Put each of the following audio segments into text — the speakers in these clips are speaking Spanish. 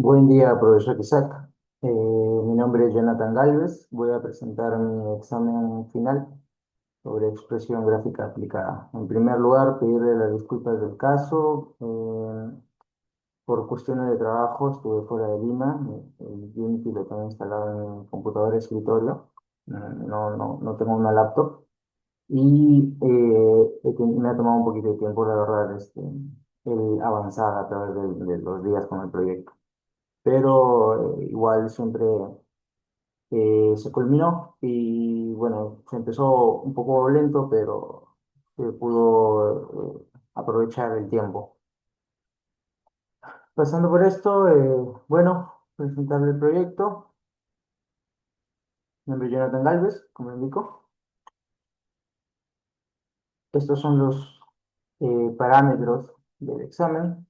Buen día, profesor Isaac. Mi nombre es Jonathan Galvez. Voy a presentar mi examen final sobre expresión gráfica aplicada. En primer lugar, pedirle las disculpas del caso. Por cuestiones de trabajo, estuve fuera de Lima. El Unity lo tengo instalado en mi computadora de escritorio. No tengo una laptop. Y me ha tomado un poquito de tiempo, la verdad, el avanzar a través de los días con el proyecto, pero igual siempre se culminó y bueno, se empezó un poco lento, pero se pudo aprovechar el tiempo. Pasando por esto, bueno, presentarle el proyecto. Mi nombre es Jonathan Galvez, como indico. Estos son los parámetros del examen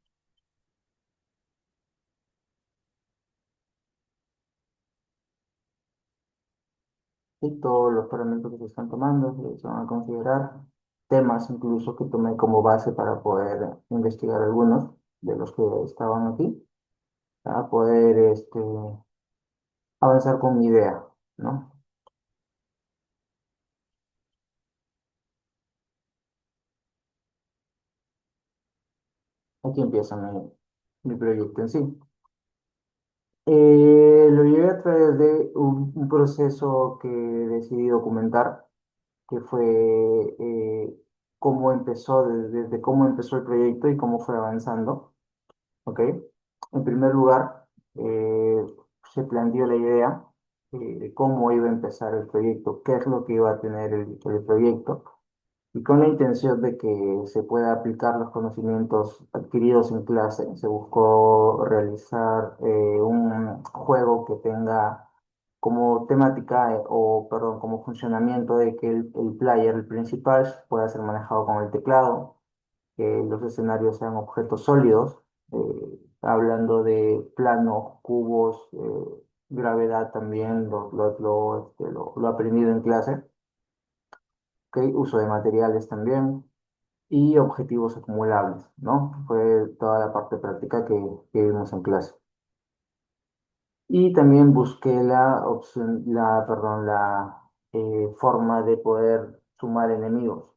y todos los parámetros que se están tomando, que se van a considerar, temas incluso que tomé como base para poder investigar algunos de los que estaban aquí, para poder avanzar con mi idea, ¿no? Aquí empieza mi proyecto en sí. Lo llevé a través de un proceso que decidí documentar, que fue cómo empezó, desde cómo empezó el proyecto y cómo fue avanzando, ¿ok? En primer lugar, se planteó la idea de cómo iba a empezar el proyecto, qué es lo que iba a tener el proyecto, y con la intención de que se pueda aplicar los conocimientos adquiridos en clase, se buscó realizar un juego que tenga como temática, o perdón, como funcionamiento de que el player, el principal, pueda ser manejado con el teclado, que los escenarios sean objetos sólidos, hablando de planos, cubos, gravedad también, lo aprendido en clase, ¿ok? Uso de materiales también y objetivos acumulables, ¿no? Fue toda la parte práctica que vimos en clase. Y también busqué la opción, perdón, la forma de poder sumar enemigos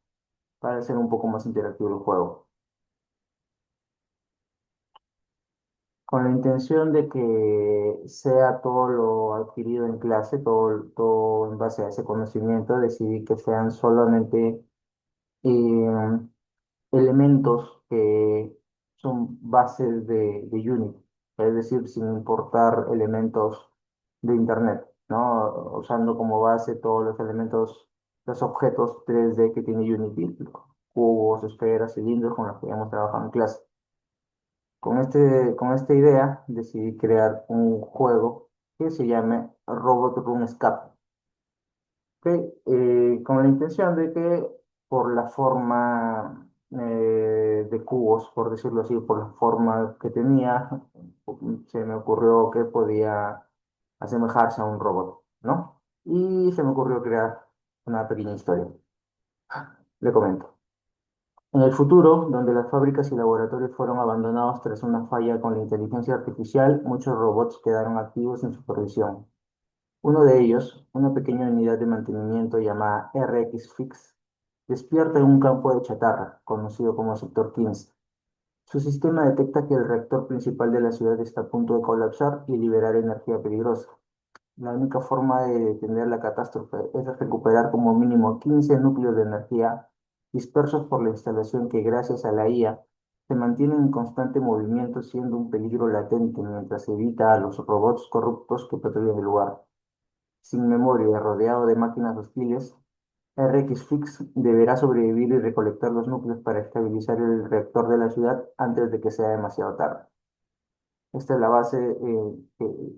para hacer un poco más interactivo el juego, con la intención de que sea todo lo adquirido en clase, todo en base a ese conocimiento, decidí que sean solamente eh, elementos que son bases de Unity, es decir, sin importar elementos de Internet, ¿no? Usando como base todos los elementos, los objetos 3D que tiene Unity, cubos, esferas, cilindros con los que hemos trabajado en clase. Con esta idea decidí crear un juego que se llame Robot Run Escape, ¿ok? Con la intención de que por la forma de cubos, por decirlo así, por la forma que tenía, se me ocurrió que podía asemejarse a un robot, ¿no? Y se me ocurrió crear una pequeña historia. Le comento. En el futuro, donde las fábricas y laboratorios fueron abandonados tras una falla con la inteligencia artificial, muchos robots quedaron activos sin supervisión. Uno de ellos, una pequeña unidad de mantenimiento llamada RX Fix, despierta en un campo de chatarra, conocido como Sector 15. Su sistema detecta que el reactor principal de la ciudad está a punto de colapsar y liberar energía peligrosa. La única forma de detener la catástrofe es recuperar como mínimo 15 núcleos de energía dispersos por la instalación que, gracias a la IA, se mantienen en constante movimiento, siendo un peligro latente mientras evita a los robots corruptos que patrullan el lugar. Sin memoria y rodeado de máquinas hostiles, RX Fix deberá sobrevivir y recolectar los núcleos para estabilizar el reactor de la ciudad antes de que sea demasiado tarde. Esta es la base,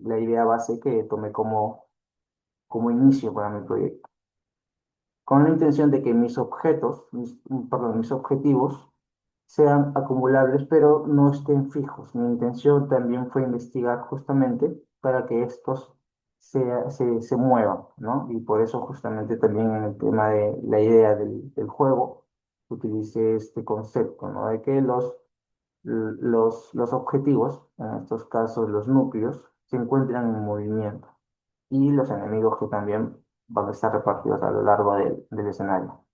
la idea base que tomé como inicio para mi proyecto, con la intención de que mis objetivos sean acumulables, pero no estén fijos. Mi intención también fue investigar justamente para que estos se muevan, ¿no? Y por eso justamente también en el tema de la idea del juego utilicé este concepto, ¿no? De que los los objetivos, en estos casos los núcleos, se encuentran en movimiento y los enemigos que también van a estar repartidos a lo largo del escenario.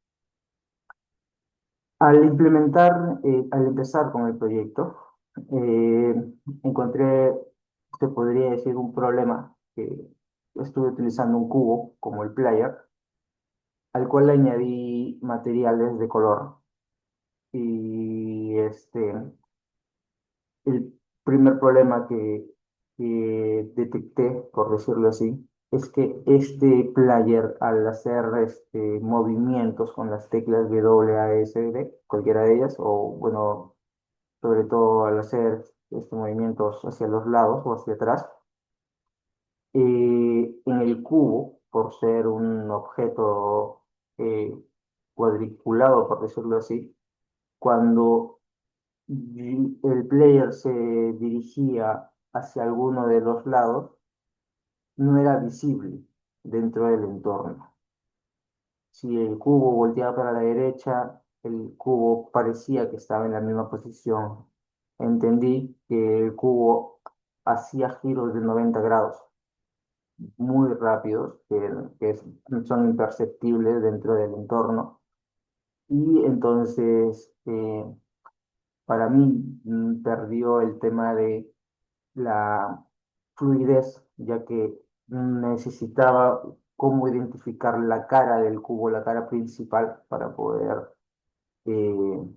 Al empezar con el proyecto, eh, encontré, se podría decir, un problema que estuve utilizando un cubo como el player, al cual le añadí materiales de color. Y el primer problema que detecté, por decirlo así, es que este player, al hacer movimientos con las teclas W, A, S, D, cualquiera de ellas, o bueno, sobre todo al hacer movimientos hacia los lados o hacia atrás, en el cubo, por ser un objeto eh, cuadriculado, por decirlo así, cuando el player se dirigía hacia alguno de los lados, no era visible dentro del entorno. Si el cubo volteaba para la derecha, el cubo parecía que estaba en la misma posición. Entendí que el cubo hacía giros de 90 grados muy rápidos, son imperceptibles dentro del entorno. Y entonces, para mí, perdió el tema de la fluidez, ya que necesitaba cómo identificar la cara del cubo, la cara principal, para poder eh,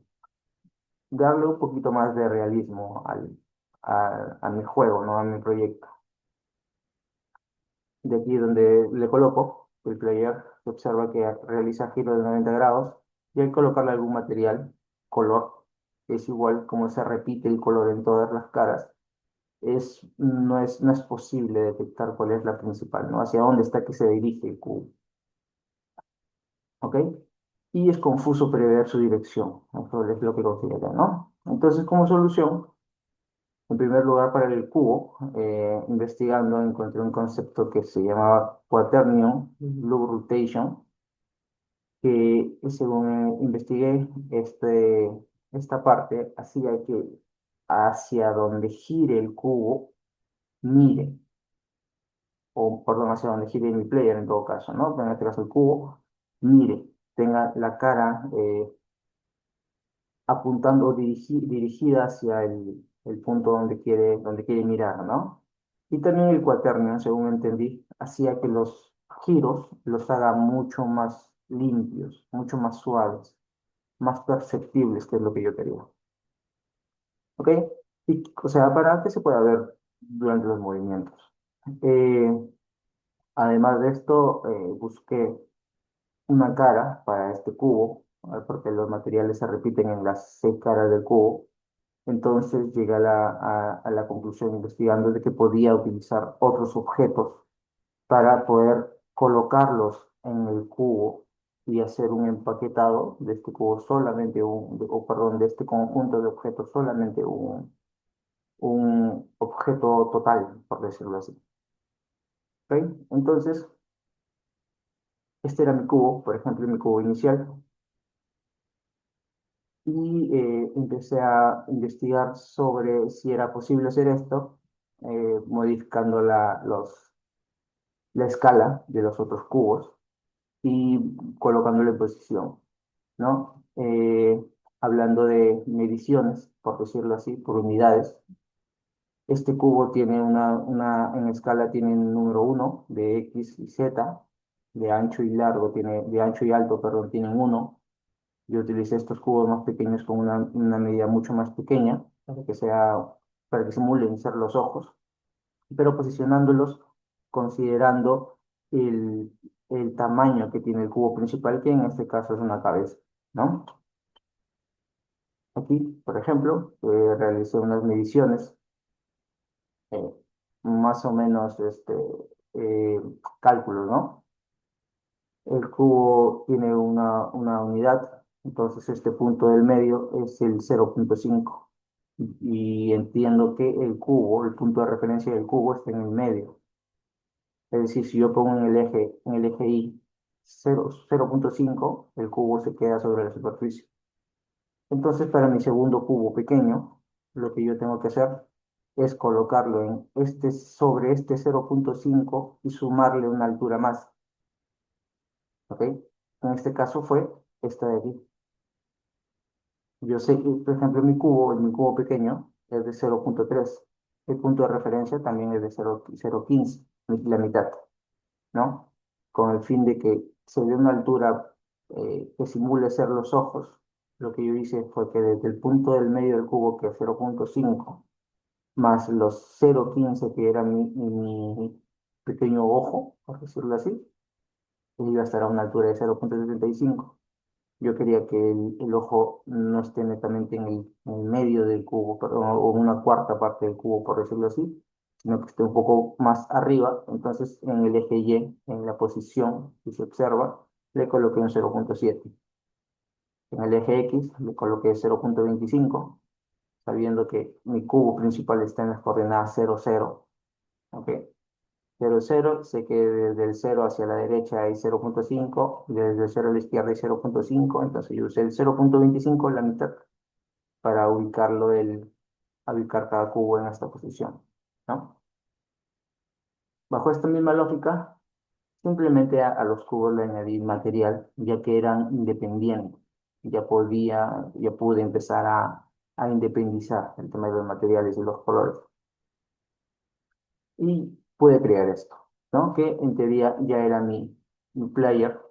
darle un poquito más de realismo a mi juego, ¿no? A mi proyecto. De aquí donde le coloco el player, se observa que realiza giros de 90 grados y al colocarle algún material, color, es igual como se repite el color en todas las caras. No es posible detectar cuál es la principal, ¿no? Hacia dónde está que se dirige el cubo, ¿ok? Y es confuso prever su dirección, eso es lo que considera, ¿no? Entonces, como solución, en primer lugar, para el cubo, investigando, encontré un concepto que se llamaba Quaternion Loop Rotation, que según investigué, esta parte hacía que hacia donde gire el cubo, mire, o perdón, hacia donde gire mi player en todo caso, ¿no? En este caso el cubo, mire, tenga la cara apuntando o dirigida hacia el punto donde quiere mirar, ¿no? Y también el cuaternio, según entendí, hacía que los giros los haga mucho más limpios, mucho más suaves, más perceptibles, que es lo que yo quería. ¿Ok? Y, o sea, para que se pueda ver durante los movimientos. Eh, Además de esto, busqué una cara para este cubo, porque los materiales se repiten en las 6 caras del cubo. Entonces llegué a la conclusión, investigando, de que podía utilizar otros objetos para poder colocarlos en el cubo y hacer un empaquetado de este cubo, solamente o perdón, de este conjunto de objetos, solamente un objeto total, por decirlo así. ¿Ok? Entonces, este era mi cubo, por ejemplo, mi cubo inicial. Y empecé a investigar sobre si era posible hacer esto, modificando la escala de los otros cubos y colocándolo en posición, ¿no? Hablando de mediciones, por decirlo así, por unidades, este cubo tiene en escala tiene un número 1 de X y Z, de ancho y largo, de ancho y alto, perdón, tienen 1. Yo utilicé estos cubos más pequeños con una medida mucho más pequeña para que simulen ser los ojos, pero posicionándolos considerando el tamaño que tiene el cubo principal, que en este caso es una cabeza, ¿no? Aquí, por ejemplo, realicé unas mediciones, eh, más o menos eh, cálculos, ¿no? El cubo tiene una unidad, entonces este punto del medio es el 0,5. Y entiendo que el punto de referencia del cubo está en el medio. Es decir, si yo pongo en el eje Y 0,5, el cubo se queda sobre la superficie. Entonces, para mi segundo cubo pequeño, lo que yo tengo que hacer es colocarlo en sobre este 0,5 y sumarle una altura más, ¿ok? En este caso fue esta de aquí. Yo sé que, por ejemplo, mi cubo pequeño es de 0,3. El punto de referencia también es de 0,15, la mitad, ¿no? Con el fin de que se dé una altura que simule ser los ojos. Lo que yo hice fue que desde el punto del medio del cubo, que es 0,5, más los 0,15 que era mi pequeño ojo, por decirlo así, iba a estar a una altura de 0,75. Yo quería que el ojo no esté netamente en el medio del cubo, perdón, o una cuarta parte del cubo, por decirlo así, sino que esté un poco más arriba. Entonces, en el eje Y, en la posición que se observa, le coloqué un 0,7. En el eje X le coloqué 0,25, sabiendo que mi cubo principal está en las coordenadas 0, 0. ¿Ok? 0, 0, sé que desde el 0 hacia la derecha hay 0,5, y desde el 0 a la izquierda hay 0,5, entonces yo usé el 0,25, la mitad, para a ubicar cada cubo en esta posición, ¿no? Bajo esta misma lógica, simplemente a los cubos le añadí material, ya que eran independientes. Ya pude empezar a independizar el tema de los materiales y los colores. Y pude crear esto, ¿no? Que en teoría ya era mi player.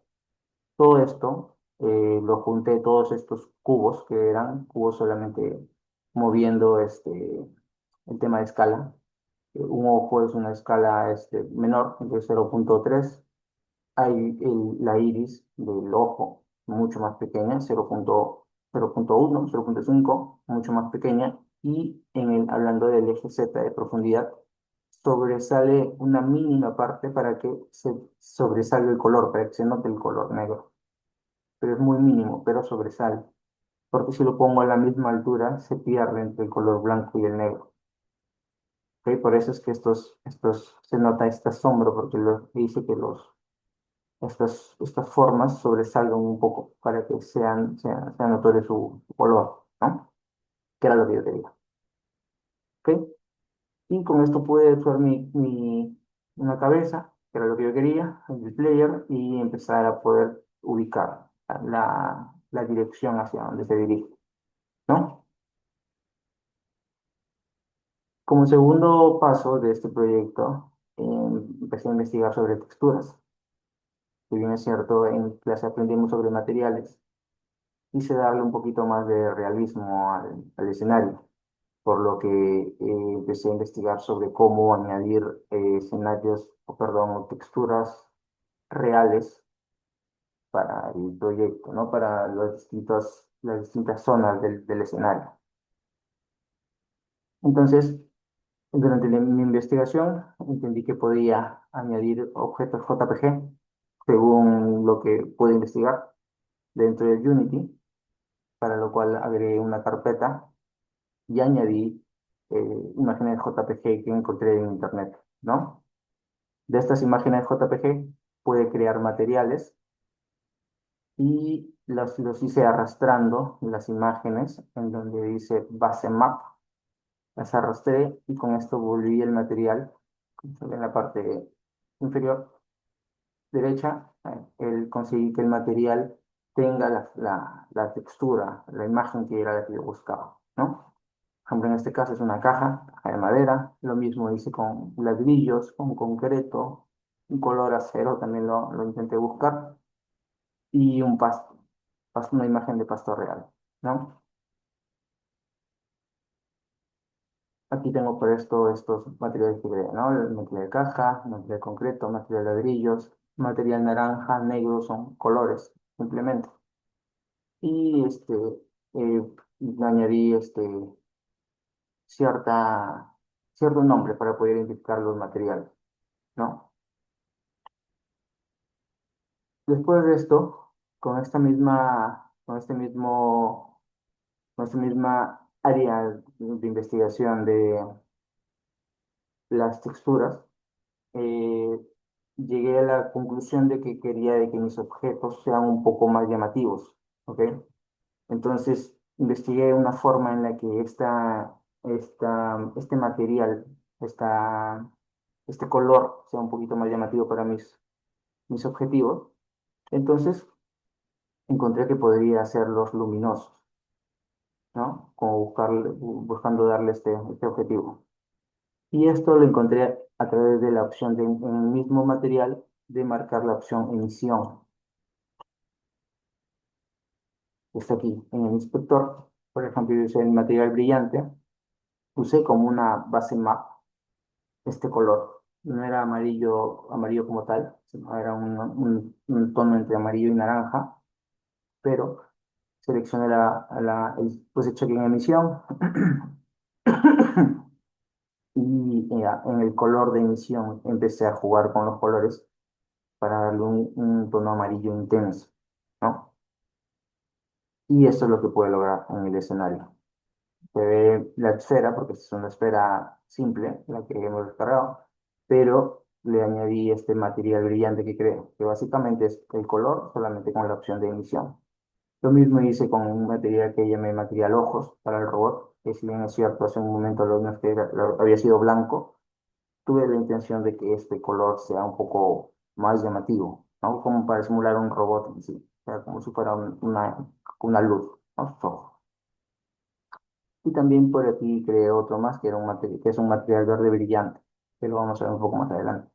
Todo esto lo junté, todos estos cubos, que eran cubos solamente moviendo el tema de escala. Un ojo es una escala menor, de 0,3. Hay la iris del ojo, mucho más pequeña, 0,1, 0,5, mucho más pequeña. Y hablando del eje Z de profundidad, sobresale una mínima parte para que se sobresalga el color, para que se note el color negro. Pero es muy mínimo, pero sobresale. Porque si lo pongo a la misma altura, se pierde entre el color blanco y el negro. ¿Ok? Por eso es que se nota este asombro, porque dice que estas formas sobresalgan un poco para que sea notorio su color, ¿no? Que era lo que yo quería. ¿Ok? Y con esto pude usar una cabeza, que era lo que yo quería, el player, y empezar a poder ubicar la dirección hacia donde se dirige, ¿no? Como segundo paso de este proyecto, empecé a investigar sobre texturas. Si bien es cierto, en clase aprendimos sobre materiales, quise darle un poquito más de realismo al escenario, por lo que empecé a investigar sobre cómo añadir escenarios, o perdón, o texturas reales para el proyecto, ¿no? Para las distintas zonas del escenario. Entonces, durante mi investigación, entendí que podía añadir objetos JPG según lo que pude investigar dentro de Unity, para lo cual agregué una carpeta y añadí imágenes JPG que encontré en internet, ¿no? De estas imágenes JPG pude crear materiales y los hice arrastrando las imágenes en donde dice base map. Las arrastré y con esto volví el material, como se ve en la parte inferior derecha, conseguí que el material tenga la textura, la imagen que era la que yo buscaba, ¿no? Por ejemplo, en este caso es una caja de madera. Lo mismo hice con ladrillos, con concreto, un color acero también lo intenté buscar. Y un una imagen de pasto real, ¿no? Aquí tengo por esto estos materiales que creé, ¿no? El material de caja, material de concreto, material de ladrillos, material naranja, negro, son colores, simplemente. Y eh, añadí cierta, cierto nombre para poder identificar los materiales, ¿no? Después de esto, con esta misma área de investigación de las texturas, eh, llegué a la conclusión de que quería de que mis objetos sean un poco más llamativos, ¿ok? Entonces, investigué una forma en la que este material, este color sea un poquito más llamativo para mis objetivos. Entonces encontré que podría hacerlos luminosos, ¿no? Como buscando darle este objetivo. Y esto lo encontré a través de la opción en el mismo material de marcar la opción emisión, que está aquí en el inspector. Por ejemplo, yo usé el material brillante, usé como una base map este color. No era amarillo, amarillo como tal, sino era un tono entre amarillo y naranja, pero seleccioné puse check en emisión y en el color de emisión empecé a jugar con los colores para darle un tono amarillo intenso, ¿no? Y eso es lo que puede lograr en el escenario. Se ve la esfera, porque es una esfera simple, la que hemos descargado, pero le añadí este material brillante que creo, que básicamente es el color, solamente con la opción de emisión. Lo mismo hice con un material que llamé material ojos para el robot, que si bien es cierto, hace un momento lo vimos que había sido blanco, tuve la intención de que este color sea un poco más llamativo, ¿no? Como para simular un robot en sí, o sea, como si fuera una luz, ¿no? Sus ojos. Y también por aquí creé otro más, que, era un material, que es un material verde brillante, que lo vamos a ver un poco más adelante.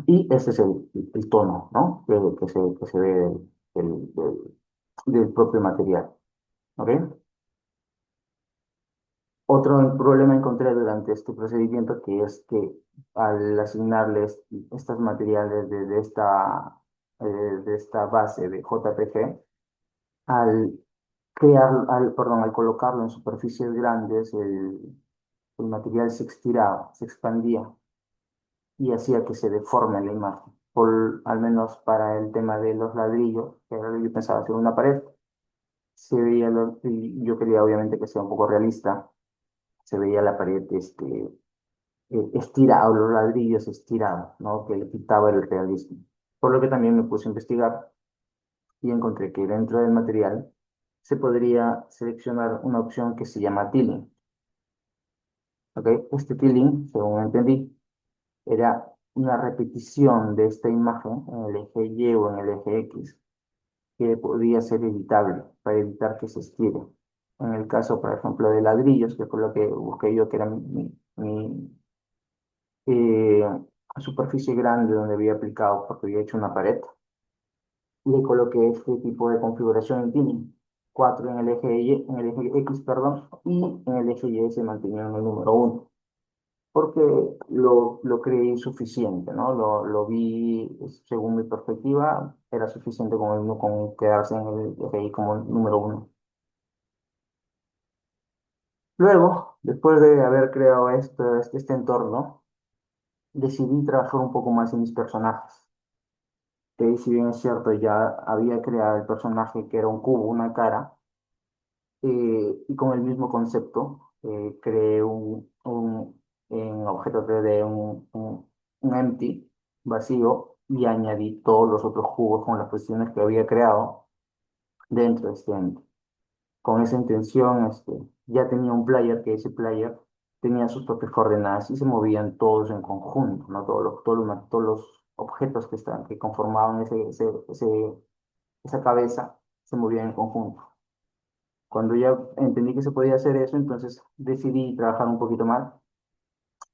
Y ese es el tono, ¿no? Que se ve del, del- del propio material, ¿ok? Otro problema encontré durante este procedimiento que es que al asignarles estos materiales eh, de esta base de JPG, al perdón, al colocarlo en superficies grandes, el material se estiraba, se expandía y hacía que se deforme la imagen. Al menos para el tema de los ladrillos, que era lo que yo pensaba hacer una pared, y yo quería obviamente que sea un poco realista, se veía la pared estirado, los ladrillos estirados, ¿no? Que le quitaba el realismo. Por lo que también me puse a investigar y encontré que dentro del material se podría seleccionar una opción que se llama Tilling. ¿Ok? Este Tilling, según entendí, era una repetición de esta imagen en el eje Y o en el eje X que podía ser editable para evitar que se estire. En el caso, por ejemplo, de ladrillos, que fue lo que busqué yo, que era eh, superficie grande donde había aplicado, porque había hecho una pared, le coloqué este tipo de configuración en Tiny. 4 en el eje Y, en el eje X, perdón, y en el eje Y se mantenía en el número uno, porque lo creí suficiente, ¿no? Lo vi, según mi perspectiva, era suficiente con quedarse en el eje Y como el número uno. Luego, después de haber creado este entorno, decidí trabajar un poco más en mis personajes. Que si bien es cierto, ya había creado el personaje que era un cubo, una cara, y con el mismo concepto, creé en objeto 3D un empty, vacío, y añadí todos los otros cubos con las posiciones que había creado dentro de este empty. Con esa intención, ya tenía un player, que ese player tenía sus propias coordenadas y se movían todos en conjunto, ¿no? Todos los objetos que conformaban esa cabeza se movían en conjunto. Cuando ya entendí que se podía hacer eso, entonces decidí trabajar un poquito más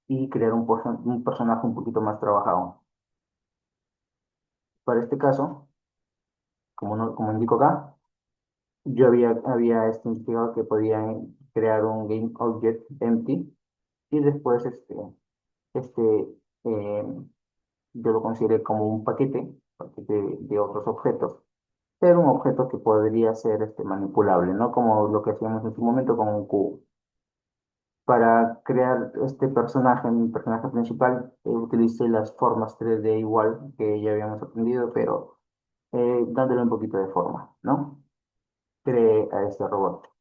y crear un personaje un poquito más trabajado. Para este caso, como indico acá, yo había investigado que podía crear un game object empty y después este, eh, yo lo consideré como un paquete de otros objetos, pero un objeto que podría ser manipulable, ¿no? Como lo que hacíamos en su momento con un cubo. Para crear este personaje, mi personaje principal, utilicé las formas 3D igual que ya habíamos aprendido, pero dándole un poquito de forma, ¿no? Creé a este robot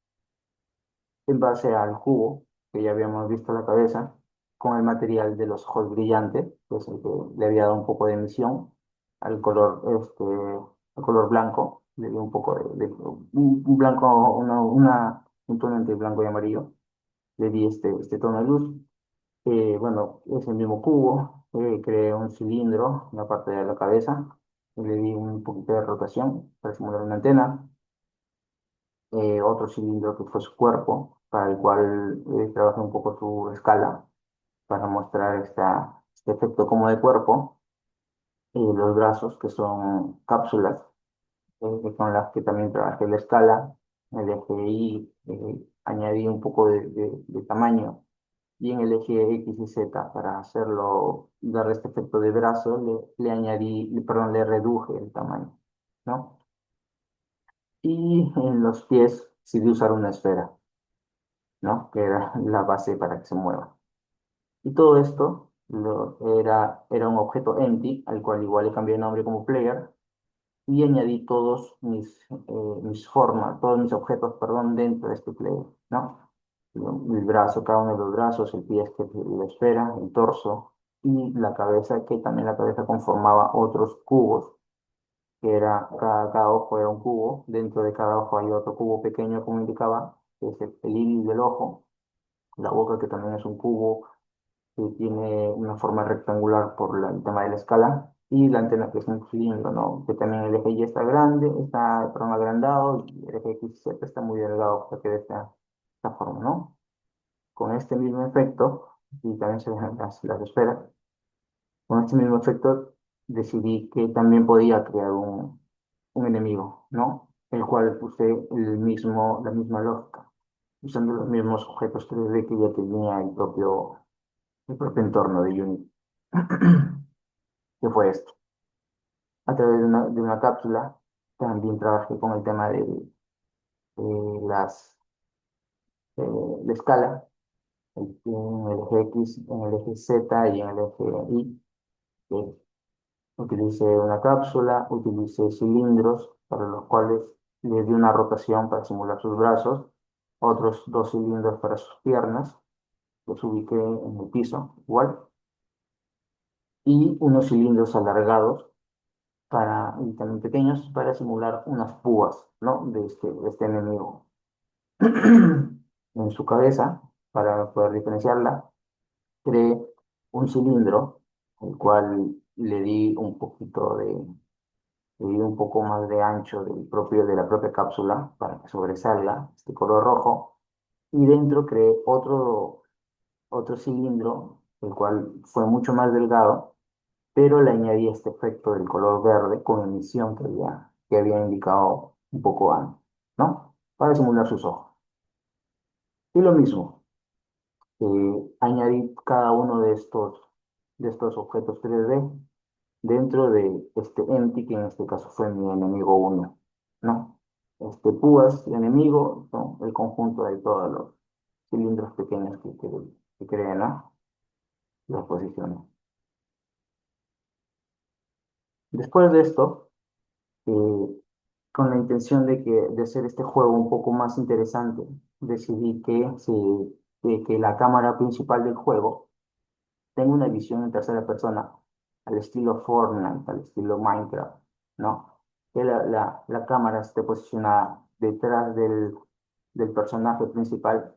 en base al cubo que ya habíamos visto la cabeza, con el material de los ojos brillantes, que es el que le había dado un poco de emisión al color blanco, le dio un poco un blanco, una un tono entre blanco y amarillo, le di este tono de luz. Bueno, es el mismo cubo, creé un cilindro en la parte de la cabeza, y le di un poquito de rotación para simular una antena, otro cilindro que fue su cuerpo, para el cual trabajé un poco su escala para mostrar este efecto como de cuerpo, y los brazos que son cápsulas, con las que también trabajé la escala, el eje Y, añadí un poco de tamaño y en el eje X y Z para hacerlo, dar este efecto de brazo, le añadí, perdón, le reduje el tamaño, ¿no? Y en los pies decidí usar una esfera, ¿no? Que era la base para que se mueva. Y todo esto era un objeto empty, al cual igual le cambié el nombre como player, y añadí mis formas, todos mis objetos, perdón, dentro de este player, ¿no? El brazo, cada uno de los brazos, el pie que es la esfera, el torso y la cabeza, que también la cabeza conformaba otros cubos, que era, cada ojo era un cubo, dentro de cada ojo hay otro cubo pequeño, como indicaba, que es el iris del ojo, la boca, que también es un cubo, que tiene una forma rectangular por el tema de la escala, y la antena, que es un cilindro, ¿no? Que también el eje Y está grande, está, perdón, agrandado, y el eje X y Z está muy delgado para que de esta forma, ¿no? Con este mismo efecto, y también se ven las esferas, con este mismo efecto decidí que también podía crear un enemigo, ¿no? El cual puse la misma lógica, usando los mismos objetos 3D que ya tenía el propio entorno de Unity. ¿Qué fue esto? A través de una cápsula, también trabajé con el tema de la escala, en el eje X, en el eje Z y en el eje Y. eh, Utilicé una cápsula, utilicé cilindros para los cuales le di una rotación para simular sus brazos, otros dos cilindros para sus piernas, los ubiqué en el piso igual, y unos cilindros alargados y también pequeños para simular unas púas, ¿no? de este enemigo. En su cabeza, para poder diferenciarla, creé un cilindro, el cual le di un poco más de ancho de la propia cápsula para que sobresalga este color rojo. Y dentro creé otro cilindro, el cual fue mucho más delgado, pero le añadí este efecto del color verde con emisión que había indicado un poco antes, ¿no? Para simular sus ojos. Y lo mismo, añadí cada uno de estos objetos 3D dentro de este empty, que en este caso fue mi enemigo uno, ¿no? Púas y enemigo son el conjunto de todos los cilindros pequeños que crean, ¿no? Las posiciones. Después de esto, eh, con la intención de hacer este juego un poco más interesante, decidí que la cámara principal del juego tenga una visión en tercera persona, al estilo Fortnite, al estilo Minecraft, ¿no? Que la cámara esté posicionada detrás del personaje principal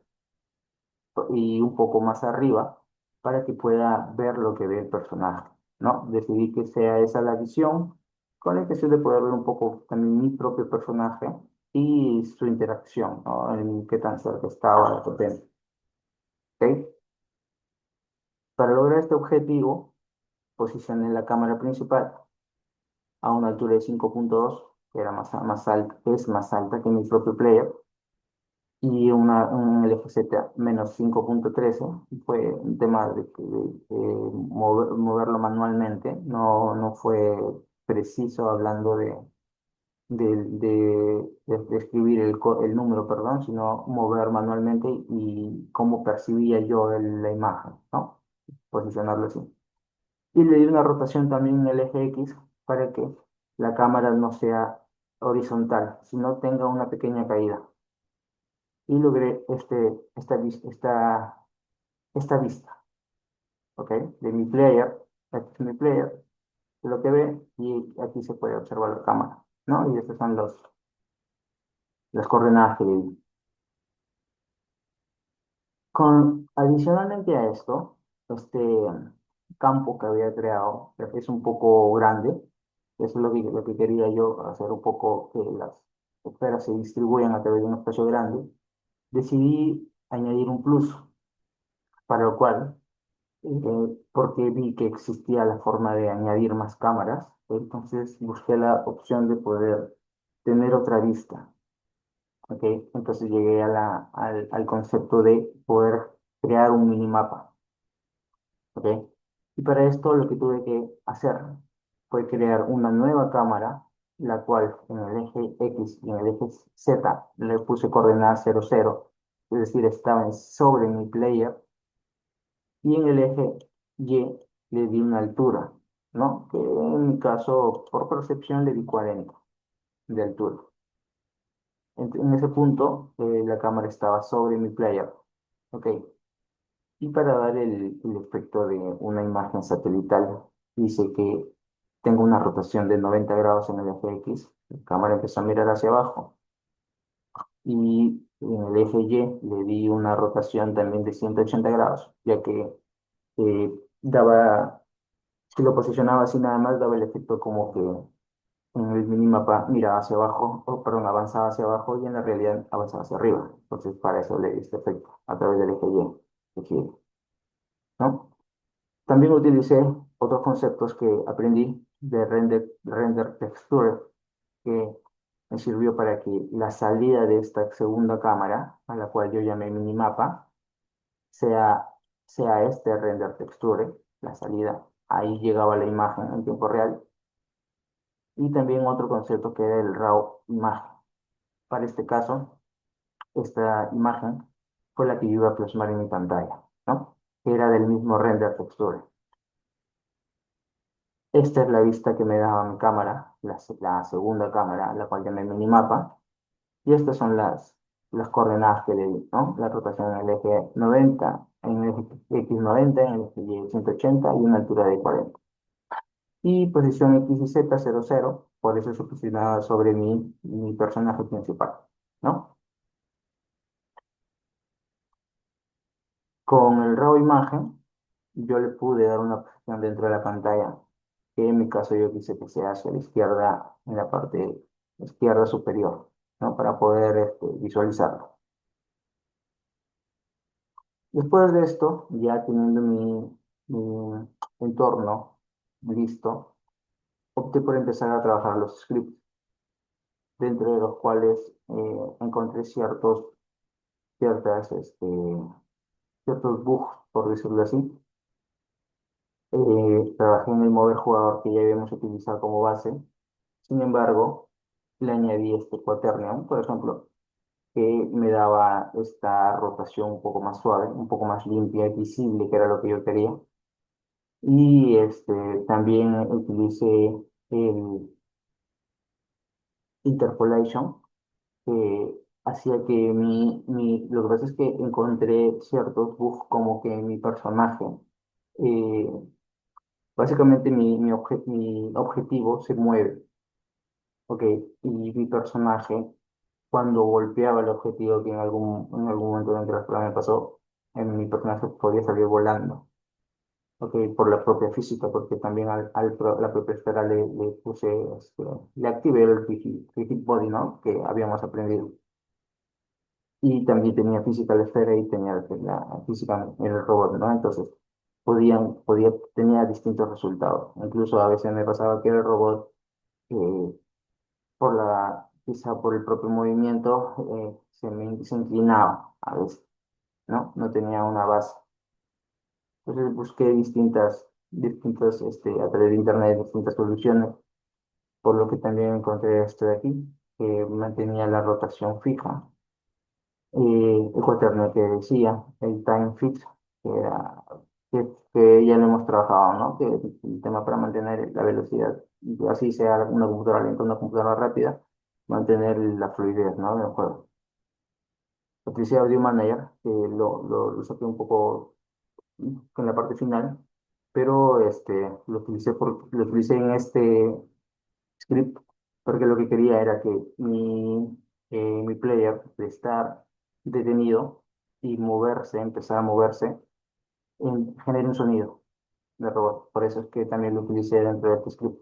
y un poco más arriba para que pueda ver lo que ve el personaje, ¿no? Decidí que sea esa la visión, con la intención de poder ver un poco también mi propio personaje y su interacción, ¿no? En qué tan cerca estaba de repente, ¿ok? Para lograr este objetivo, posicioné la cámara principal a una altura de 5.2, que era más alta, es más alta que mi propio player, y un LFZ menos 5.13. Fue un tema de moverlo manualmente, no fue preciso hablando de escribir el número, perdón, sino mover manualmente y cómo percibía yo la imagen, ¿no? Posicionarlo así. Y le di una rotación también en el eje X para que la cámara no sea horizontal, sino tenga una pequeña caída. Y logré esta vista, ¿ok? De mi player, este es mi player, de lo que ve, y aquí se puede observar la cámara, ¿no? Y estas son las coordenadas que le di. Adicionalmente a esto, este campo que había creado es un poco grande. Eso es lo que quería yo, hacer un poco que las esferas se distribuyan a través de un espacio grande. Decidí añadir un plus, para lo cual, porque vi que existía la forma de añadir más cámaras, entonces busqué la opción de poder tener otra vista. ¿Ok? Entonces llegué al concepto de poder crear un minimapa. ¿Ok? Y para esto lo que tuve que hacer fue crear una nueva cámara, la cual en el eje X y en el eje Z le puse coordenadas 00, es decir, estaba sobre mi player, y en el eje Y le di una altura, ¿no? Que en mi caso, por percepción, le di 40 de altura. En ese punto, la cámara estaba sobre mi player. ¿Ok? Y para dar el efecto de una imagen satelital, dice que tengo una rotación de 90 grados en el eje X. La cámara empezó a mirar hacia abajo. Y en el eje Y le di una rotación también de 180 grados, ya que daba, si lo posicionaba así nada más, daba el efecto como que en el minimapa miraba hacia abajo, o perdón, avanzaba hacia abajo y en la realidad avanzaba hacia arriba. Entonces, para eso le di este efecto a través del eje Y, eje, ¿no? También utilicé otros conceptos que aprendí de render texture, que me sirvió para que la salida de esta segunda cámara, a la cual yo llamé minimapa, sea, sea este render texture, la salida. Ahí llegaba la imagen en tiempo real. Y también otro concepto que era el RAW imagen. Para este caso, esta imagen fue la que yo iba a plasmar en mi pantalla, ¿no? Que era del mismo render texture. Esta es la vista que me daba mi cámara, la segunda cámara, la cual llamé minimapa. Y estas son las coordenadas que le di, ¿no? La rotación en el eje 90, en el eje X 90, en el eje Y 180 y una altura de 40. Y posición X y Z 00, por eso se posicionaba sobre mi personaje principal, ¿no? Con el RAW imagen, yo le pude dar una posición dentro de la pantalla, que en mi caso yo quise que sea hacia la izquierda, en la parte izquierda superior, ¿no? Para poder visualizarlo. Después de esto, ya teniendo mi entorno listo, opté por empezar a trabajar los scripts, dentro de los cuales encontré ciertas, ciertos bugs, por decirlo así. Trabajé en el mover jugador que ya habíamos utilizado como base. Sin embargo, le añadí este quaternion, por ejemplo, que me daba esta rotación un poco más suave, un poco más limpia y visible, que era lo que yo quería. Y también utilicé el interpolation, que hacía que lo que pasa es que encontré ciertos bugs como que mi personaje, eh, básicamente mi objetivo se mueve, ¿ok? Y mi personaje, cuando golpeaba el objetivo, que en algún momento dentro del programa me pasó, mi personaje podía salir volando. Ok, por la propia física, porque también la propia esfera le puse, le activé el rigid body, ¿no? Que habíamos aprendido. Y también tenía física la esfera y tenía la física el robot, ¿no? Entonces, tenía distintos resultados. Incluso a veces me pasaba que el robot, quizá por el propio movimiento, se inclinaba a veces, ¿no? No tenía una base. Entonces busqué a través de internet, distintas soluciones, por lo que también encontré esto de aquí, que mantenía la rotación fija. El cuaterno que decía, el time fix, que era, que ya lo hemos trabajado, ¿no? Que el tema para mantener la velocidad, y así sea una computadora lenta, una computadora rápida, mantener la fluidez, ¿no? Del juego. Utilicé Audio Manager, que lo saqué un poco en la parte final, pero lo utilicé en este script porque lo que quería era que mi player, de estar detenido, y moverse, empezar a moverse, genera un sonido de robot. Por eso es que también lo utilicé dentro de este script.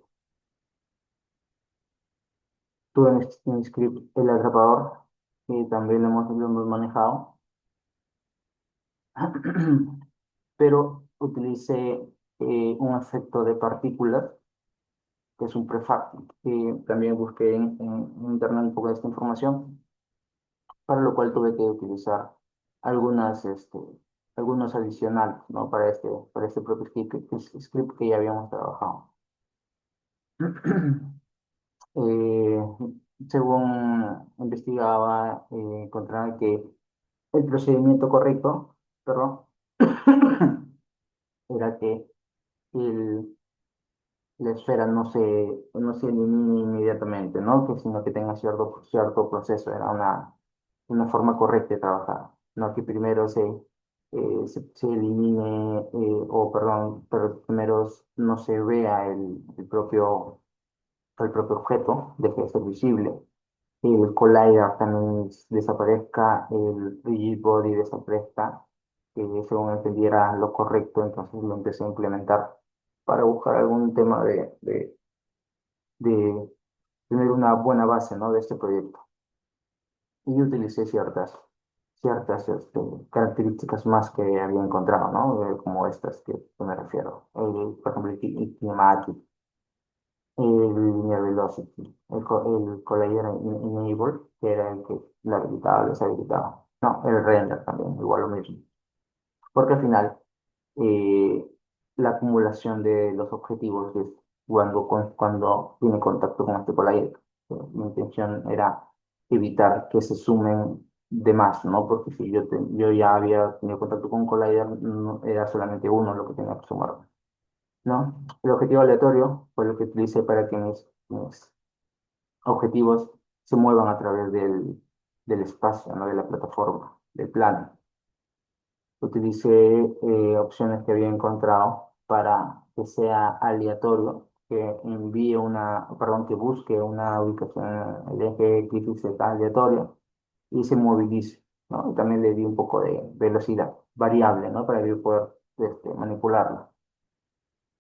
Tuve en script el atrapador, que también lo hemos manejado, pero utilicé un efecto de partículas, que es un prefacto, que también busqué en internet un poco de esta información, para lo cual tuve que utilizar algunas, algunos adicionales, ¿no? Para este propio script que ya habíamos trabajado. Eh, Según investigaba, encontraba que el procedimiento correcto, perdón, era que el, la esfera no se elimine inmediatamente, ¿no? Que, sino que tenga cierto proceso, era una forma correcta de trabajar, no que primero se elimine, o perdón, pero primero no se vea el propio objeto, deje de ser visible, el collider también desaparezca, el rigid body desaparezca, según entendiera lo correcto, entonces lo empecé a implementar para buscar algún tema de tener una buena base, ¿no? De este proyecto. Y utilicé ciertas características más que había encontrado, ¿no? Como estas que me refiero. Por ejemplo, el kinematic, el linear velocity, el collider enable, que era el que lo habilitaba, lo deshabilitaba. No, el render también, igual lo mismo. Porque al final, eh, la acumulación de los objetivos es cuando tiene contacto con este collider. Mi intención era evitar que se sumen de más, ¿no? Porque si yo ya había tenido contacto con un collider, era solamente uno lo que tenía que sumar, ¿no? El objetivo aleatorio fue lo que utilicé para que mis objetivos se muevan a través del espacio, ¿no? De la plataforma, del plano. Utilicé opciones que había encontrado para que sea aleatorio, que envíe perdón, que busque una ubicación en el eje X y Z aleatorio y se movilice, ¿no? Y también le di un poco de velocidad variable, ¿no? Para yo poder manipularla.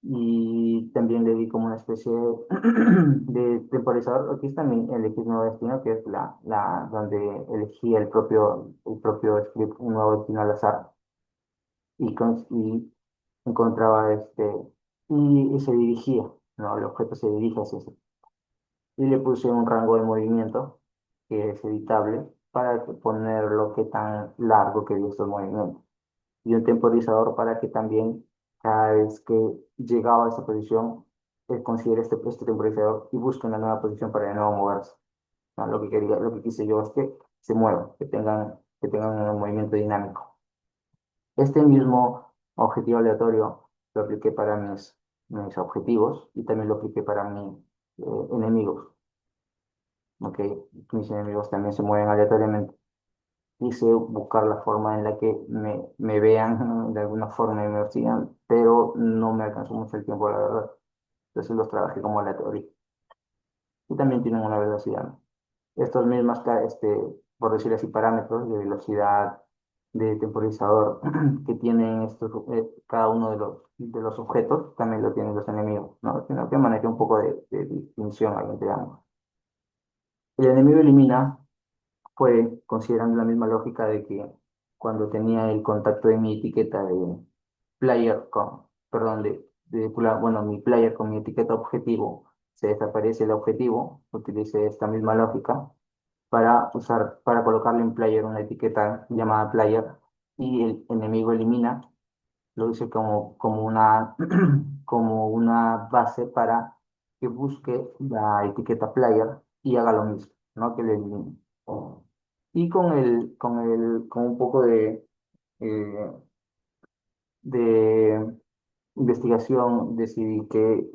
Y también le di como una especie de temporizador. Aquí está el X nuevo destino, que es donde elegí el propio script, un nuevo destino al azar y encontraba y se dirigía, ¿no? El objeto se dirige hacia ese. Y le puse un rango de movimiento que es editable para poner lo que tan largo quería estos movimientos. Y un temporizador para que también cada vez que llegaba a esa posición, considere este temporizador y busque una nueva posición para de nuevo moverse. ¿No? Lo que quise yo es que se muevan, que tengan un movimiento dinámico. Este mismo objetivo aleatorio lo apliqué para mis objetivos y también lo apliqué para mis enemigos. ¿Ok? Mis enemigos también se mueven aleatoriamente. Quise buscar la forma en la que me vean de alguna forma y me persigan, pero no me alcanzó mucho el tiempo, la verdad. Entonces los trabajé como aleatorio. Y también tienen una velocidad. Estos mismos, por decir así, parámetros de velocidad, de temporizador que tienen cada uno de los objetos, también lo tienen los enemigos, ¿no? Sino que maneja un poco de distinción ahí entre ambos. El enemigo elimina fue considerando la misma lógica de que cuando tenía el contacto de mi etiqueta de player perdón, bueno, mi player con mi etiqueta objetivo, se desaparece el objetivo, utilicé esta misma lógica para colocarle en player una etiqueta llamada player y el enemigo elimina, lo hice como una base para que busque la etiqueta player y haga lo mismo, ¿no? Que le elimine. Y con un poco eh, de investigación decidí que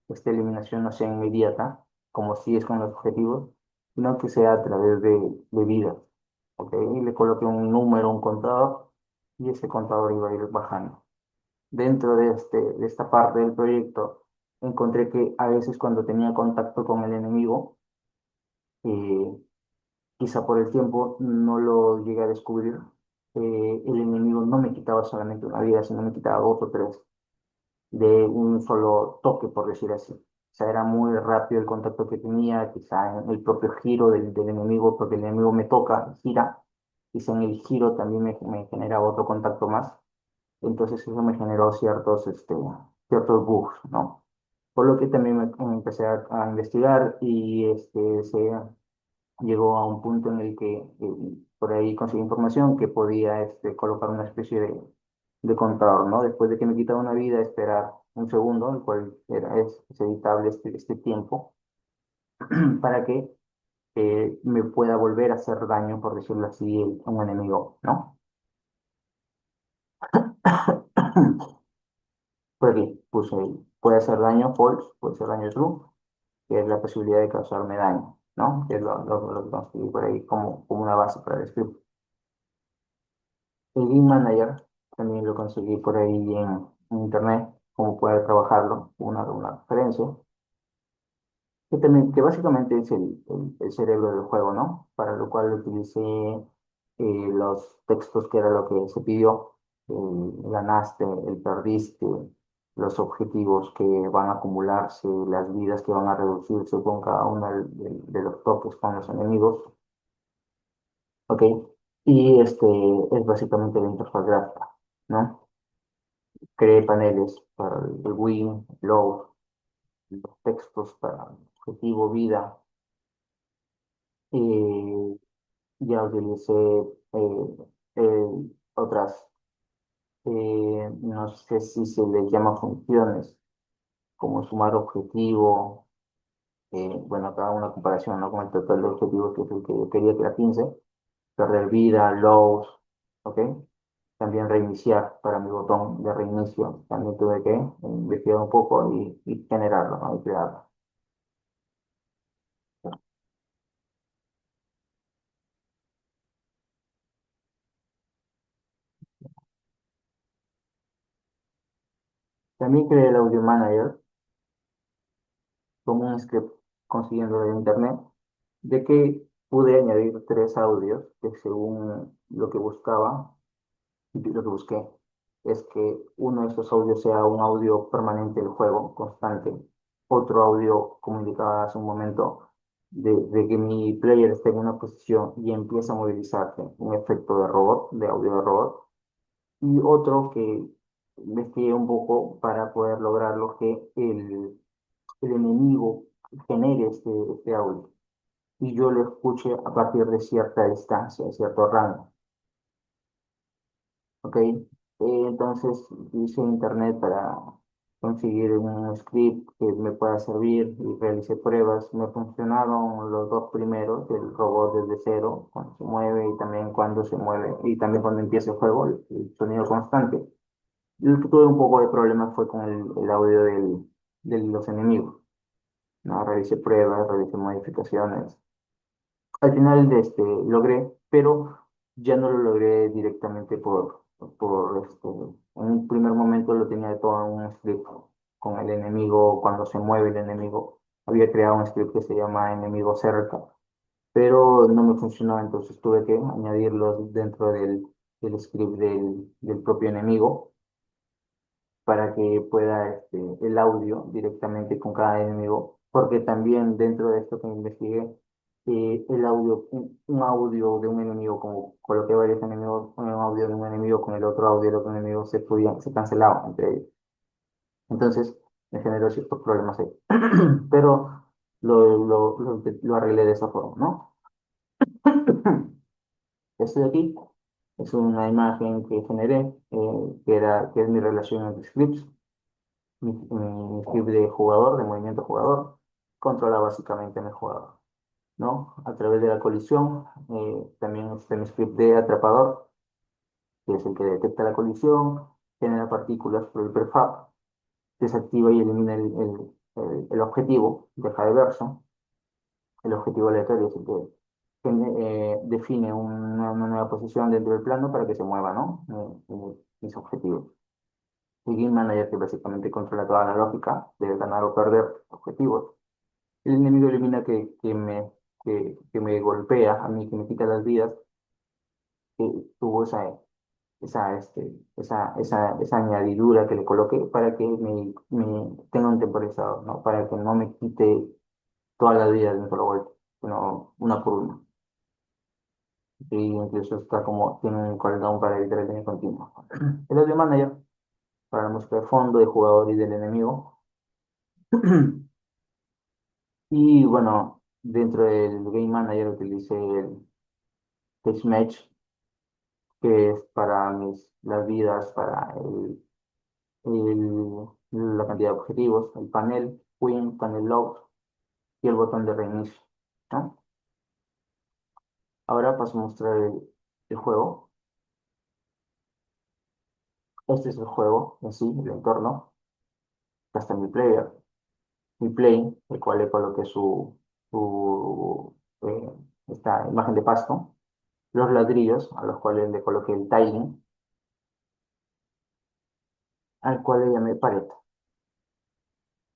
esta eliminación no sea inmediata, como si es con los objetivos, sino que sea a través de vidas. ¿Ok? Y le coloqué un número, un contador, y ese contador iba a ir bajando. Dentro de esta parte del proyecto, encontré que a veces cuando tenía contacto con el enemigo, eh, quizá por el tiempo no lo llegué a descubrir. El enemigo no me quitaba solamente una vida, sino me quitaba dos o tres de un solo toque, por decir así. O sea, era muy rápido el contacto que tenía, quizá en el propio giro del enemigo, porque el enemigo me toca, gira, quizá en el giro también me genera otro contacto más. Entonces eso me generó ciertos bugs, ¿no? Por lo que también me empecé a investigar y se llegó a un punto en el que por ahí conseguí información que podía colocar una especie de contador, ¿no? Después de que me quitaba una vida, esperar un segundo, el cual es editable este tiempo, para que me pueda volver a hacer daño, por decirlo así, un enemigo, ¿no? Por aquí puse, puede hacer daño false, puede hacer daño true, que es la posibilidad de causarme daño, ¿no? Que es lo que conseguí por ahí como una base para el script. El Game Manager también lo conseguí por ahí en internet, cómo poder trabajarlo, una referencia, que básicamente es el cerebro del juego, ¿no? Para lo cual utilicé los textos que era lo que se pidió, el ganaste, el perdiste, los objetivos que van a acumularse, las vidas que van a reducirse con cada uno de los toques con los enemigos, ¿ok? Y es básicamente la interfaz gráfica, ¿no? Creé paneles para el win, load, los textos para objetivo, vida. Eh, ya utilicé otras, no sé si se les llama funciones, como sumar objetivo, bueno, acá una comparación, ¿no? Con el total de objetivos que es el que yo quería que era 15, perder vida, lows, ¿ok? También reiniciar para mi botón de reinicio. También tuve que investigar un poco y generarlo, ¿no? Y crearlo. También creé el Audio Manager como un script consiguiendo de internet, de que pude añadir tres audios que según lo que buscaba, y lo que busqué, es que uno de estos audios sea un audio permanente del juego, constante. Otro audio, como indicaba hace un momento, de que mi player esté en una posición y empieza a movilizarse, un efecto de robot, de audio de robot. Y otro que investigué un poco para poder lograrlo, que el enemigo genere este audio y yo lo escuche a partir de cierta distancia, de cierto rango, ¿ok? Entonces hice internet para conseguir un script que me pueda servir y realicé pruebas. Me funcionaron los dos primeros, el robot desde cero, cuando se mueve y también cuando se mueve y también cuando empieza el juego, el sonido constante. Y el que tuve un poco de problemas fue con el audio de los enemigos. No, realicé pruebas, realicé modificaciones. Al final logré, pero ya no lo logré directamente en un primer momento lo tenía todo en un script con el enemigo, cuando se mueve el enemigo. Había creado un script que se llama enemigo cerca, pero no me funcionó, entonces tuve que añadirlo dentro del script del propio enemigo para que pueda el audio directamente con cada enemigo, porque también dentro de esto que investigué, el audio, un audio de un enemigo, como coloqué varios enemigos, un audio de un enemigo con el otro audio de otro enemigo, se cancelaban entre ellos. Entonces, me generó ciertos problemas ahí. Pero lo arreglé de esa forma, ¿no? Este de aquí es una imagen que generé, que es mi relación entre scripts. Mi script de jugador, de movimiento jugador, controla básicamente a mi jugador, ¿no? A través de la colisión, también está mi script de atrapador, que es el que detecta la colisión, genera partículas por el prefab, desactiva y elimina el objetivo, deja de verso, el objetivo aleatorio es el que define una nueva posición dentro del plano para que se mueva, ¿no? Mis objetivos. El Game Manager que básicamente controla toda la lógica de ganar o perder objetivos. El enemigo elimina que me golpea, a mí que me quita las vidas, tuvo esa añadidura que le coloqué para que me tenga un temporizador, ¿no? Para que no me quite toda la vida de un solo golpe, sino una por una. Y incluso está como, tiene un cooldown para evitar el daño continuo. El audio manager, para la música de fondo, del jugador y del enemigo. Y bueno, dentro del Game Manager utilicé el Text Match, que es para las vidas, para la cantidad de objetivos, el panel, Win, panel Lock y el botón de reinicio, ¿no? Ahora paso a mostrar el juego. Este es el juego en sí, el entorno. Acá está mi player, mi plane, el cual le coloqué su esta imagen de pasto, los ladrillos a los cuales le coloqué el tiling, al cual le llamé pared.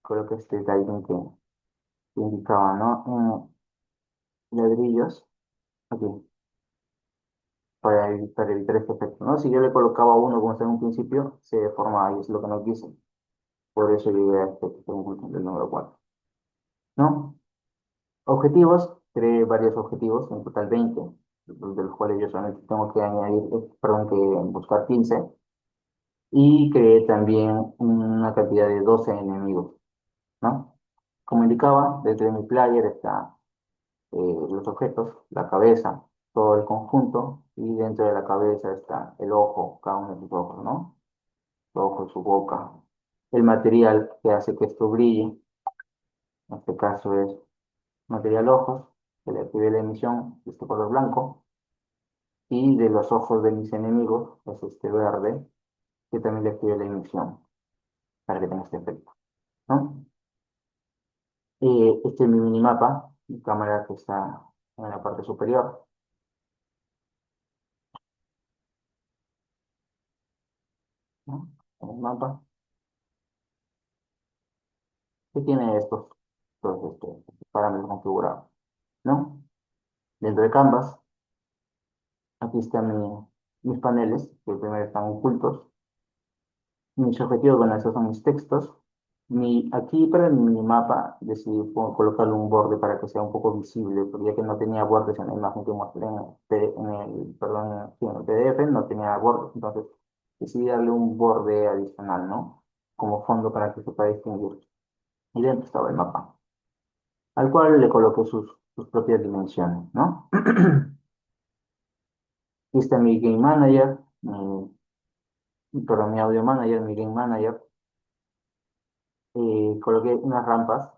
Coloqué este tiling que indicaba, ¿no? Ladrillos, aquí, para evitar este efecto, ¿no? Si yo le colocaba uno como está en un principio, se deformaba y es lo que no quise. Por eso llegué a este que tengo del número 4, ¿no? Objetivos, creé varios objetivos, en total 20, de los cuales yo solamente tengo que añadir, perdón, que buscar 15, y creé también una cantidad de 12 enemigos, ¿no? Como indicaba, dentro de mi player está los objetos, la cabeza, todo el conjunto, y dentro de la cabeza está el ojo, cada uno de sus ojos, ¿no? Su ojo, su boca. El material que hace que esto brille, en este caso es material ojos, que le activé la emisión de este color blanco, y de los ojos de mis enemigos es este verde, que también le activé la emisión para que tenga este efecto, ¿no? Este es mi minimapa, mi cámara que está en la parte superior, ¿no? El mapa que tiene estos parámetros configurados, ¿no? Dentro de Canvas, aquí están mis paneles, que primero están ocultos. Mis objetivos, bueno, esos son mis textos. Aquí para mi minimapa decidí colocarle un borde para que sea un poco visible, porque ya que no tenía bordes en la imagen que mostré perdón, sí, en el PDF, no tenía bordes, entonces decidí darle un borde adicional, ¿no? Como fondo para que se pueda distinguir. Y dentro estaba el mapa, al cual le coloqué sus propias dimensiones, ¿no? Aquí está mi Game Manager, perdón, mi Audio Manager, mi Game Manager. Coloqué unas rampas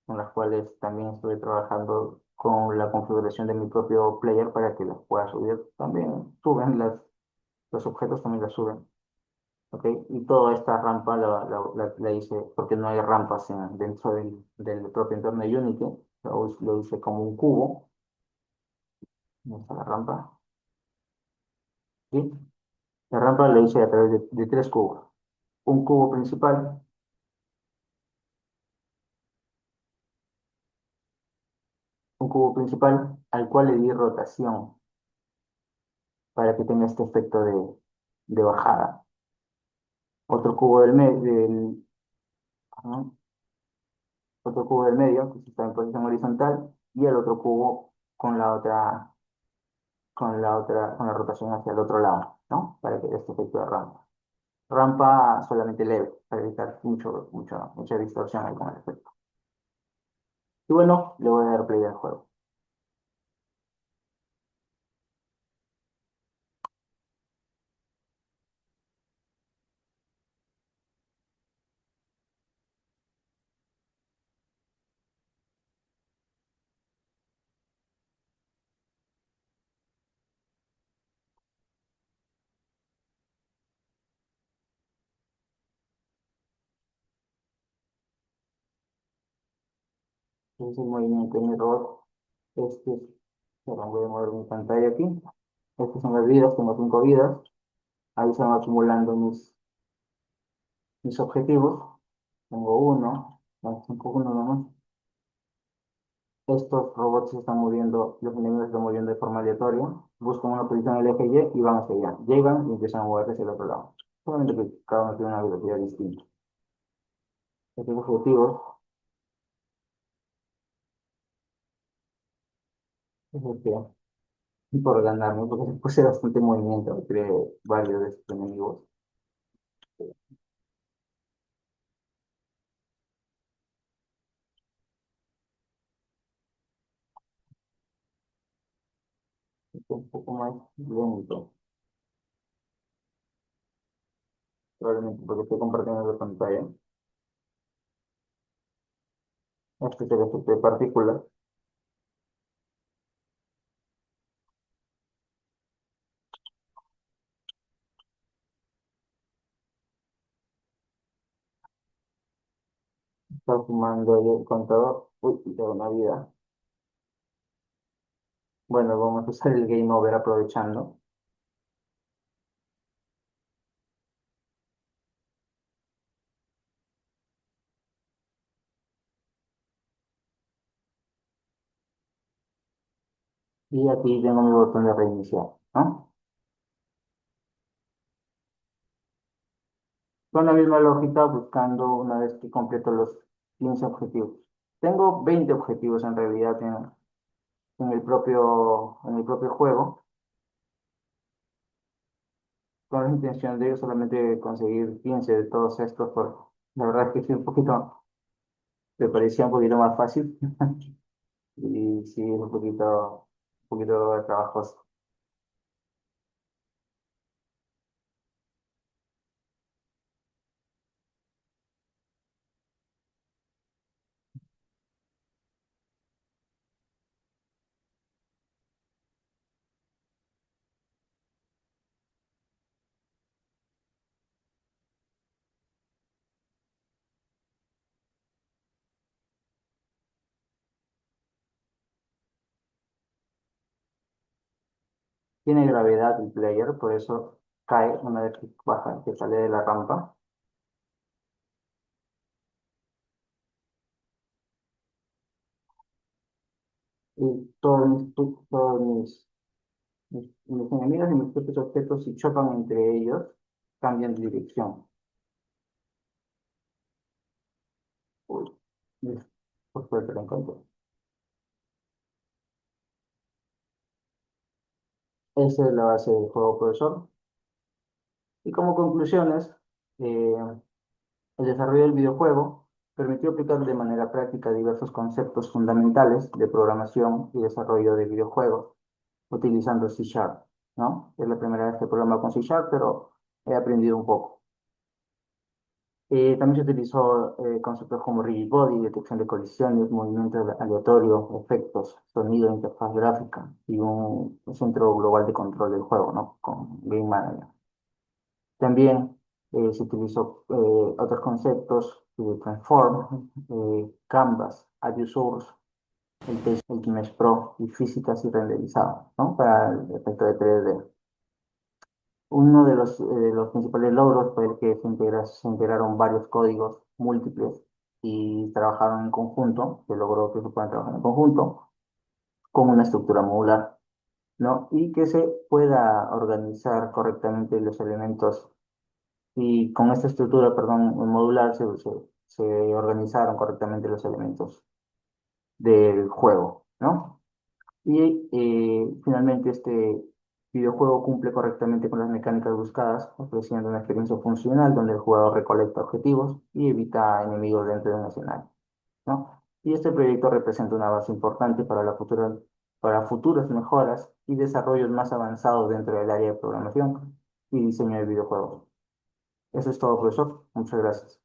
con las cuales también estuve trabajando con la configuración de mi propio player para que las pueda subir. También suben los objetos, también las suben. ¿Ok? Y toda esta rampa la hice porque no hay rampas dentro del propio entorno de Unity. Lo hice como un cubo. ¿Dónde está la rampa? ¿Sí? La rampa la hice a través de tres cubos. Un cubo principal, un cubo principal al cual le di rotación para que tenga este efecto de bajada. Otro cubo ajá, otro cubo del medio, que está en posición horizontal, y el otro cubo con la rotación hacia el otro lado, ¿no? Para que dé este efecto de rampa. Rampa solamente leve, para evitar mucha distorsión ahí con el efecto. Y bueno, le voy a dar play al juego. Entonces, el movimiento en mi robot, este es, perdón, voy a mover mi pantalla aquí. Estas son las vidas, tengo 5 vidas. Ahí se van acumulando mis objetivos. Tengo uno, no, tengo uno nomás. estos robots se están moviendo, los enemigos se están moviendo de forma aleatoria, buscan una posición en el eje Y y van hacia allá. Llegan y empiezan a moverse hacia el otro lado. Solamente que cada uno tiene una velocidad distinta. Estos objetivos es lo que y por ganar, ¿no? Porque se puse bastante movimiento entre varios de estos enemigos. Es un poco más lento, probablemente porque estoy compartiendo la pantalla. Este es el efecto de partículas. Está sumando el contador. Uy, y tengo una vida. Bueno, vamos a usar el game over aprovechando. Y aquí tengo mi botón de reiniciar, ¿no? Con la misma lógica, buscando una vez que completo los 15 objetivos. Tengo 20 objetivos en realidad en el propio juego, con la intención de solamente conseguir 15 de todos estos, por la verdad es que sí, me parecía un poquito más fácil y sí, es un poquito trabajoso. Tiene gravedad el player, por eso cae una vez que baja, que sale de la rampa. Y todos mis enemigos y mis propios objetos, si chocan entre ellos, cambian de dirección. Uy, es- por suerte lo encontré. Esa es la base del juego, profesor. Y como conclusiones, eh, el desarrollo del videojuego permitió aplicar de manera práctica diversos conceptos fundamentales de programación y desarrollo de videojuegos utilizando C Sharp, ¿no? Es la primera vez que programo con C Sharp, pero he aprendido un poco. También se utilizó conceptos como rigid body, detección de colisiones, movimiento aleatorio, efectos, sonido, interfaz gráfica y un centro global de control del juego, ¿no? Con Game Manager. También se utilizó otros conceptos, Transform, Canvas, Audio Source, el Mesh Pro y física así renderizado, ¿no? Para el efecto de 3D. Uno de los principales logros fue el que se integraron varios códigos múltiples y trabajaron en conjunto, se logró que se puedan trabajar en conjunto con una estructura modular, ¿no? Y que se pueda organizar correctamente los elementos. Y con esta estructura, perdón, modular se organizaron correctamente los elementos del juego, ¿no? Y finalmente este videojuego cumple correctamente con las mecánicas buscadas, ofreciendo una experiencia funcional donde el jugador recolecta objetivos y evita enemigos dentro del escenario, ¿no? Y este proyecto representa una base importante para futuras mejoras y desarrollos más avanzados dentro del área de programación y diseño de videojuegos. Eso es todo, profesor. Muchas gracias.